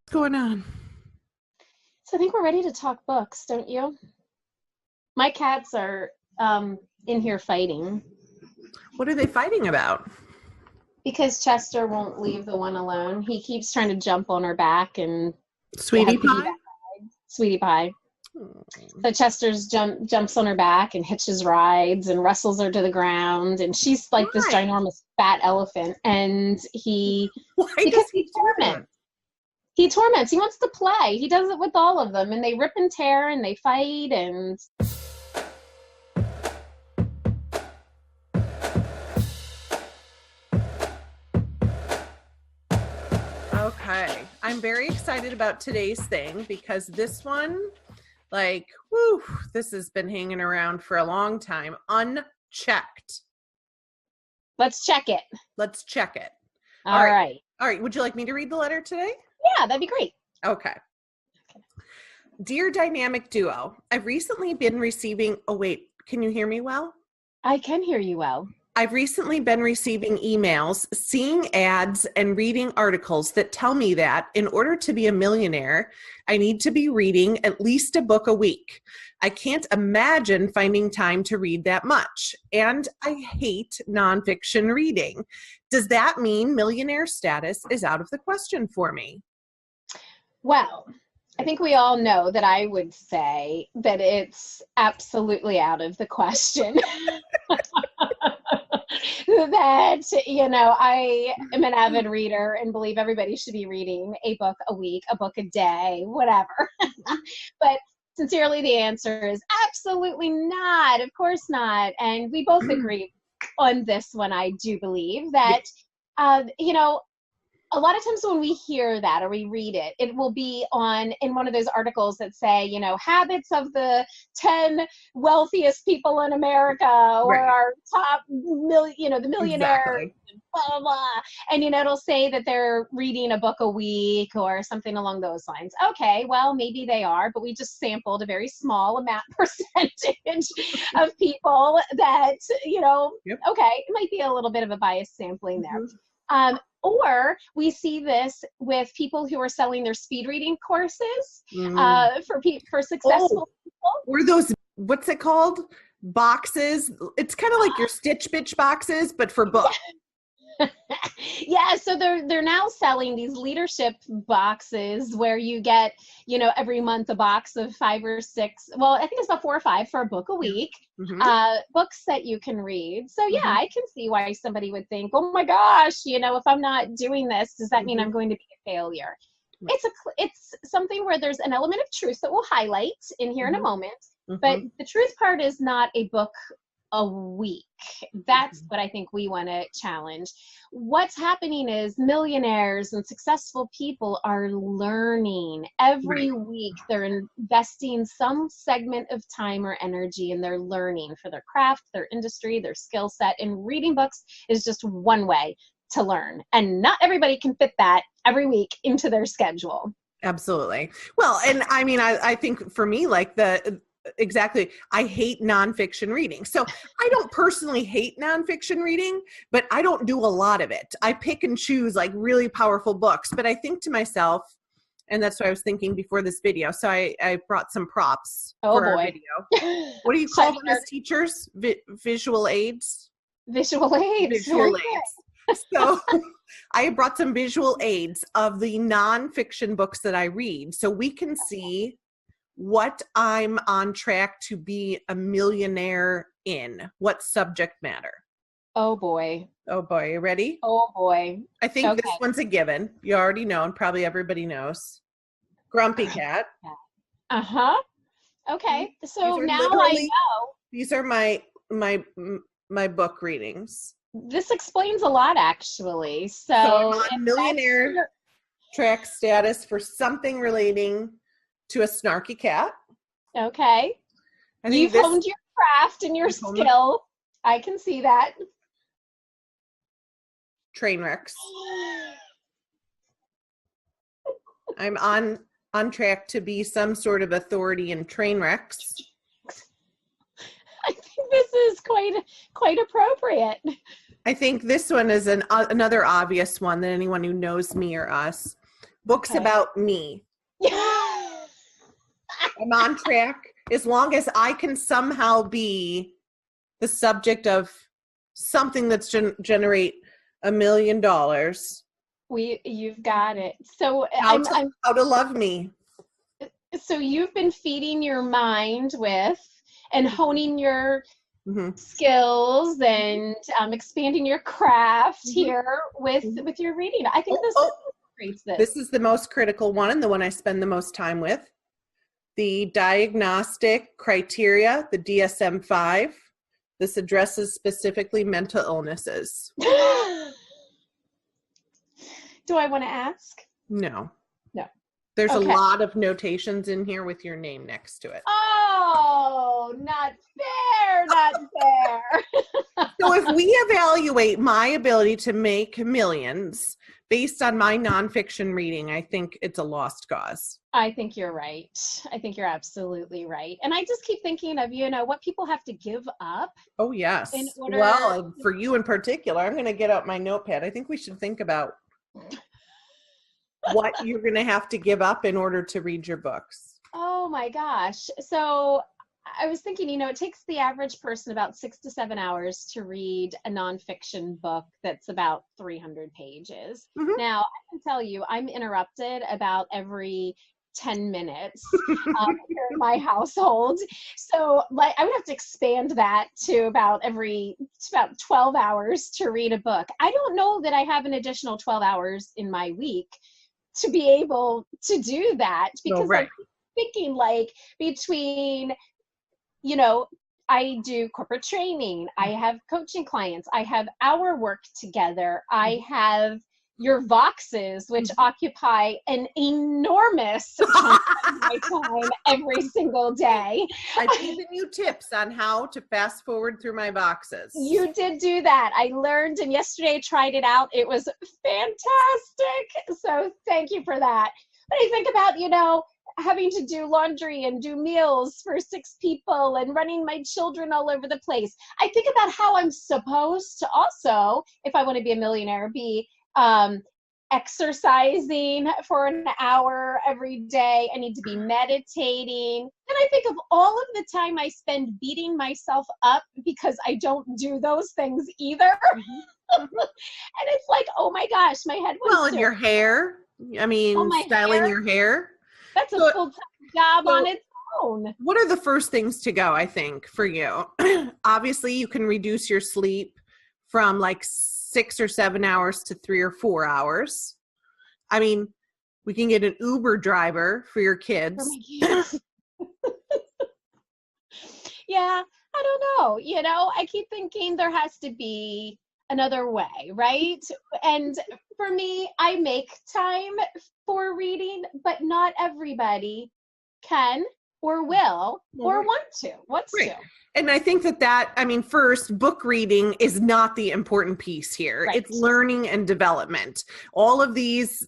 What's going on? So I think we're ready to talk books, don't you? My cats are in here fighting What are they fighting about? because Chester won't leave the one alone. He keeps trying to jump on her back and Sweetie have pie? piggyback rides, sweetie pie. Hmm. So Chester's jumps on her back and hitches rides and wrestles her to the ground, and she's like this Why? ginormous fat elephant. And Why because does he do that? he torments. He wants to play. He does it with all of them, and they rip and tear and they fight and. Okay. I'm very excited about today's thing because this one, whew, this has been hanging around for a long time. Unchecked. Let's check it. Let's check it. All right. All right. Would you like me to read the letter today? Yeah, that'd be great. Okay. Dear Dynamic Duo, I've recently been receiving, oh wait, can you hear me well? I can hear you well. I've recently been receiving emails, seeing ads, and reading articles that tell me that in order to be a millionaire, I need to be reading at least a book a week. I can't imagine finding time to read that much, and I hate nonfiction reading. Does that mean millionaire status is out of the question for me? Well, I think we all know that I would say that it's absolutely out of the question. That, I am an avid reader and believe everybody should be reading a book a week, a book a day, whatever. But sincerely, the answer is absolutely not. Of course not. And we both agree on this one, I do believe that, a lot of times when we hear that or we read it, it will be in one of those articles that say, habits of the 10 wealthiest people in America or Right. our top, the millionaires, Exactly. blah, blah, blah. And, it'll say that they're reading a book a week or something along those lines. Okay, well, maybe they are, but we just sampled a very small amount percentage of people that, Yep. okay, it might be a little bit of a biased sampling there. Mhm. Or we see this with people who are selling their speed reading courses for successful people. Or those, what's it called? Boxes. It's kind of like your Stitch Bitch boxes, but for books. Yeah, so they're now selling these leadership boxes where you get, every month a box of 5 or 6. Well, I think it's about 4 or 5 for a book a week. Mm-hmm. Books that you can read. So yeah, Mm-hmm. I can see why somebody would think, oh my gosh, if I'm not doing this, does that mean I'm going to be a failure? Right. It's something where there's an element of truth that we'll highlight in here in a moment. Mm-hmm. But the truth part is not a book a week. That's what I think we want to challenge. What's happening is millionaires and successful people are learning every week. They're investing some segment of time or energy and they're learning for their craft, their industry, their skill set. And reading books is just one way to learn. And not everybody can fit that every week into their schedule. Absolutely. Well, and I mean, I think for me, exactly, I hate nonfiction reading. So I don't personally hate nonfiction reading, but I don't do a lot of it. I pick and choose like really powerful books, but I think to myself, and that's what I was thinking before this video. So I brought some props for our video. What do you call them as teachers? Visual aids? Visual aids. Visual aids. So I brought some visual aids of the nonfiction books that I read so we can see what I'm on track to be a millionaire in, what subject matter. Oh boy. Oh boy, you ready? Oh boy. I think this one's a given. You already know, and probably everybody knows. Grumpy Cat. Uh-huh. Okay. So now I know. These are my book readings. This explains a lot, actually. So I'm on millionaire track status for something relating to a snarky cat. Okay. You've honed your craft and your skill. I can see that. Train wrecks. I'm on track to be some sort of authority in train wrecks. I think this is quite appropriate. I think this one is another obvious one that anyone who knows me or us Books Okay. about me. I'm on track. As long as I can somehow be the subject of something that's generate $1 million. You've got it. So How to love me. so you've been feeding your mind with and honing your skills and expanding your craft here with your reading. I think this illustrates this. This is the most critical one and the one I spend the most time with. The diagnostic criteria, the DSM-5. This addresses specifically mental illnesses. Do I want to ask? No. No. There's a lot of notations in here with your name next to it. Oh, not fair, not fair. So if we evaluate my ability to make millions based on my nonfiction reading, I think it's a lost cause. I think you're right. I think you're absolutely right. And I just keep thinking of, what people have to give up. Oh, yes. In order well, for you in particular, I'm going to get out my notepad. I think we should think about what you're going to have to give up in order to read your books. Oh my gosh. So I was thinking, it takes the average person about 6 to 7 hours to read a nonfiction book that's about 300 pages. Now, I can tell you, I'm interrupted about every 10 minutes here in my household. So I would have to expand that to about 12 hours to read a book. I don't know that I have an additional 12 hours in my week to be able to do that, because I'm thinking between, I do corporate training, I have coaching clients, I have our work together, I have your Voxes, which occupy an enormous chunk of my time every single day. I've given you tips on how to fast forward through my Voxes. You did do that. I learned, and yesterday I tried it out. It was fantastic. So thank you for that. But I think about, having to do laundry and do meals for 6 people and running my children all over the place. I think about how I'm supposed to also, if I want to be a millionaire, be exercising for an hour every day. I need to be meditating. And I think of all of the time I spend beating myself up because I don't do those things either. And it's like, oh my gosh, my head was and your hair. I mean, styling your hair. That's a full-time job on its own. What are the first things to go, I think, for you? Obviously, you can reduce your sleep from 6 or 7 hours to 3 or 4 hours. I mean, we can get an Uber driver for your kids. Oh my goodness. Yeah, I don't know. I keep thinking there has to be another way, right? And for me, I make time for reading, but not everybody can or will or wants to. And I think first, book reading is not the important piece here. Right. It's learning and development. All of these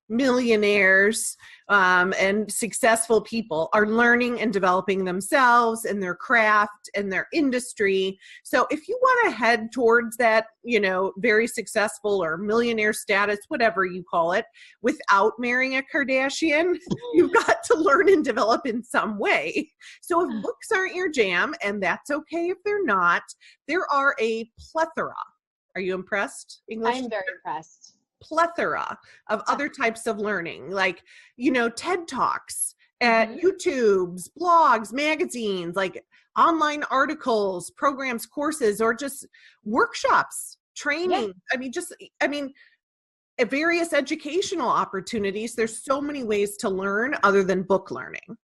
millionaires and successful people are learning and developing themselves and their craft and their industry. So if you want to head towards that, very successful or millionaire status, whatever you call it, without marrying a Kardashian, you've got to learn and develop in some way. So if books aren't your jam, and that's okay if they're not, there are a plethora. Are you impressed, English? I'm very impressed. Plethora of other types of learning, like TED Talks, YouTubes, blogs, magazines, online articles, programs, courses, or just workshops, training. Yeah. Various educational opportunities. There's so many ways to learn other than book learning.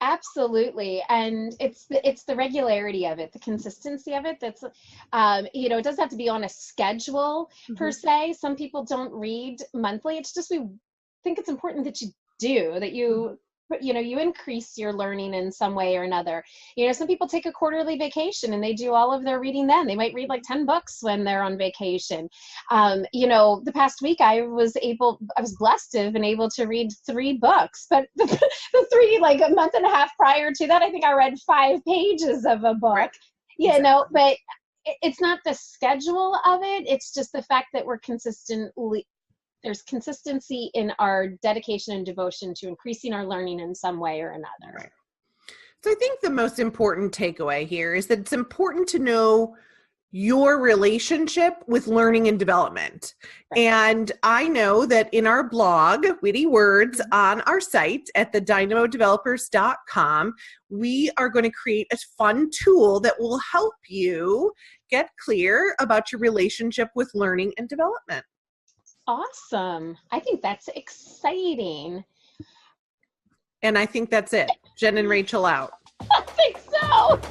Absolutely. And it's the regularity of it, the consistency of it. That's, it doesn't have to be on a schedule per se. Some people don't read monthly. It's just, we think it's important that you do, that you increase your learning in some way or another. Some people take a quarterly vacation and they do all of their reading then. They might read 10 books when they're on vacation. The past week I was blessed to have been able to read 3 books, but the 3, a month and a half prior to that, I think I read 5 pages of a book, right. Exactly. But it's not the schedule of it. It's just the fact that we're consistently there's consistency in our dedication and devotion to increasing our learning in some way or another. Right. So I think the most important takeaway here is that it's important to know your relationship with learning and development. Right. And I know that in our blog, Witty Words, on our site at thedynamodevelopers.com, we are going to create a fun tool that will help you get clear about your relationship with learning and development. Awesome. I think that's exciting. And I think that's it. Jen and Rachel out. I think so.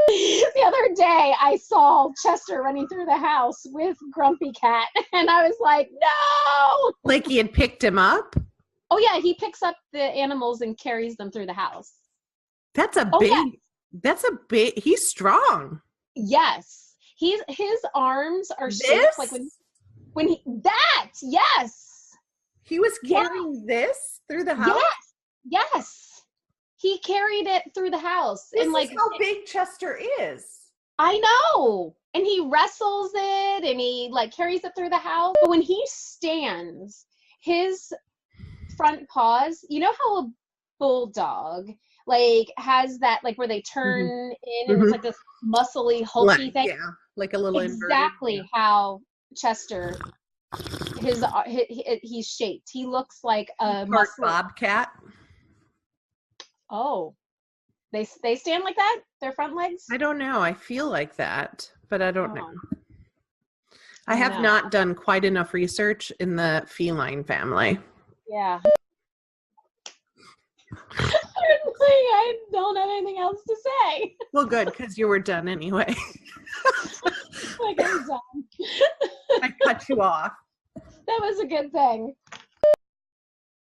The other day, I saw Chester running through the house with Grumpy Cat, and I was like, no! Like he had picked him up? Oh, yeah, he picks up the animals and carries them through the house. That's a big, he's strong. Yes. His arms are This? shaped like yes! He was carrying this through the house? Yes! He carried it through the house. This and like is how big Chester is. I know. And he wrestles it and he like carries it through the house. But when he stands, his front paws, you know how a bulldog like has that like where they turn in and it's like this muscly, hulky thing? Yeah, like a little exactly inverted. how Chester he's shaped. He looks like a Part bobcat. Oh, they stand like that? Their front legs? I don't know. I feel like that, but I don't know. I have No. not done quite enough research in the feline family. Yeah. I don't have anything else to say. Well, good, because you were done anyway. Like I'm done. I cut you off. That was a good thing.